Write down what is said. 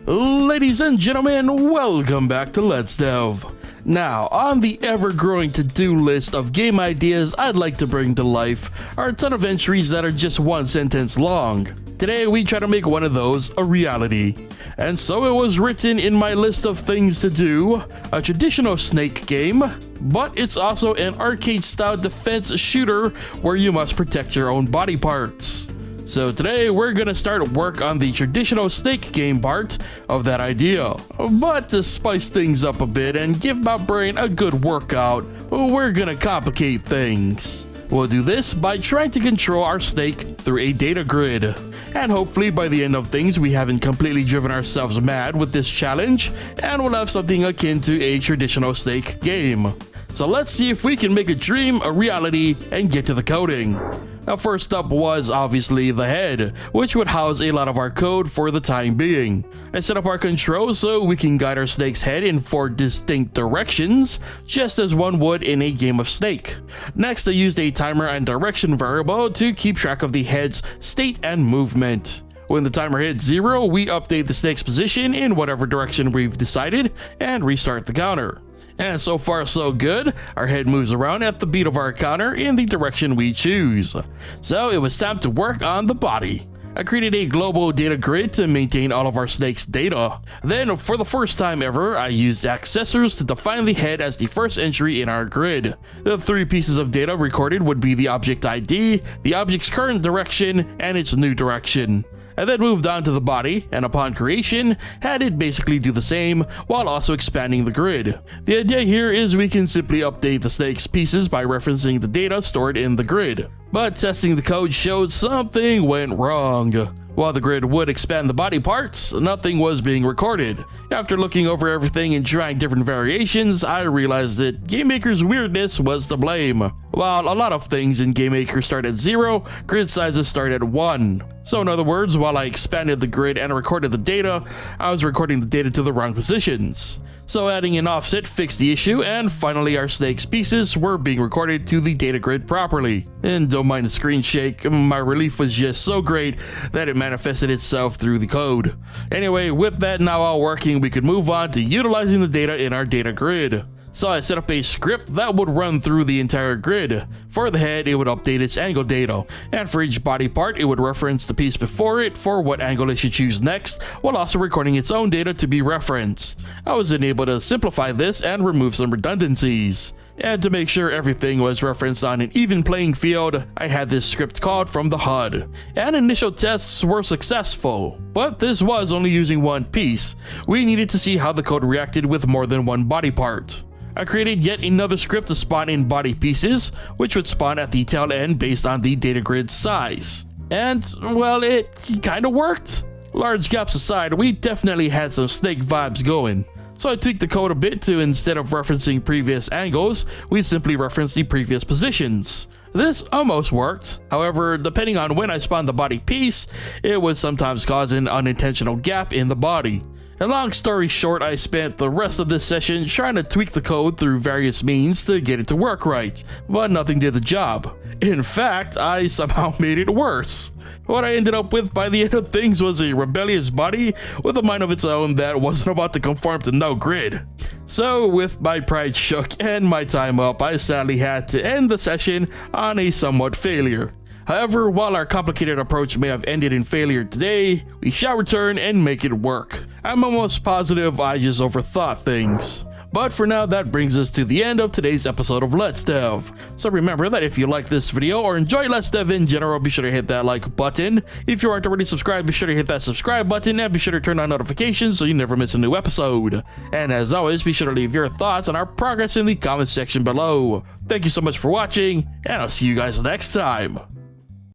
Ladies and gentlemen, welcome back to Let's Dev. Now, on the ever-growing to-do list of game ideas I'd like to bring to life are a ton of entries that are just one sentence long. Today we try to make one of those a reality. And so it was written in my list of things to do, a traditional Snake game, but it's also an arcade-style defense shooter where you must protect your own body parts. So today we're gonna start work on the traditional Snake game part of that idea. But to spice things up a bit and give my brain a good workout, we're gonna complicate things. We'll do this by trying to control our snake through a data grid. And hopefully by the end of things we haven't completely driven ourselves mad with this challenge and we'll have something akin to a traditional Snake game. So let's see if we can make a dream a reality and get to the coding. Now first up was obviously the head, which would house a lot of our code for the time being. I set up our controls so we can guide our snake's head in 4 distinct directions, just as one would in a game of Snake. Next I used a timer and direction variable to keep track of the head's state and movement. When the timer hits 0, we update the snake's position in whatever direction we've decided and restart the counter. And so far so good, our head moves around at the beat of our counter in the direction we choose. So it was time to work on the body. I created a global data grid to maintain all of our snake's data. Then for the first time ever, I used accessors to define the head as the first entry in our grid. The 3 pieces of data recorded would be the object ID, the object's current direction, and its new direction. I then moved on to the body, and upon creation, had it basically do the same, while also expanding the grid. The idea here is we can simply update the snake's pieces by referencing the data stored in the grid. But testing the code showed something went wrong. While the grid would expand the body parts, nothing was being recorded. After looking over everything and trying different variations, I realized that GameMaker's weirdness was to blame. While a lot of things in GameMaker start at 0, grid sizes start at 1. So in other words, while I expanded the grid and recorded the data, I was recording the data to the wrong positions. So adding an offset fixed the issue, and finally our snake's pieces were being recorded to the data grid properly. And don't mind the screen shake, my relief was just so great that it manifested itself through the code. Anyway, with that now all working, we could move on to utilizing the data in our data grid. So I set up a script that would run through the entire grid. For the head, it would update its angle data, and for each body part, it would reference the piece before it for what angle it should choose next, while also recording its own data to be referenced. I was then able to simplify this and remove some redundancies. And to make sure everything was referenced on an even playing field, I had this script called from the HUD. And initial tests were successful, but this was only using one piece. We needed to see how the code reacted with more than one body part. I created yet another script to spawn in body pieces, which would spawn at the tail end based on the data grid size. And, well, it kinda worked. Large gaps aside, we definitely had some Snake vibes going. So I tweaked the code a bit to, instead of referencing previous angles, we'd simply reference the previous positions. This almost worked. However, depending on when I spawned the body piece, it would sometimes cause an unintentional gap in the body. And long story short, I spent the rest of this session trying to tweak the code through various means to get it to work right, but nothing did the job. In fact, I somehow made it worse. What I ended up with by the end of things was a rebellious body with a mind of its own that wasn't about to conform to no grid. So with my pride shook and my time up, I sadly had to end the session on a somewhat failure. However, while our complicated approach may have ended in failure today, we shall return and make it work. I'm almost positive I just overthought things. But for now, that brings us to the end of today's episode of Let's Dev. So remember that if you like this video or enjoy Let's Dev in general, be sure to hit that like button. If you aren't already subscribed, be sure to hit that subscribe button and be sure to turn on notifications so you never miss a new episode. And as always, be sure to leave your thoughts on our progress in the comments section below. Thank you so much for watching, and I'll see you guys next time.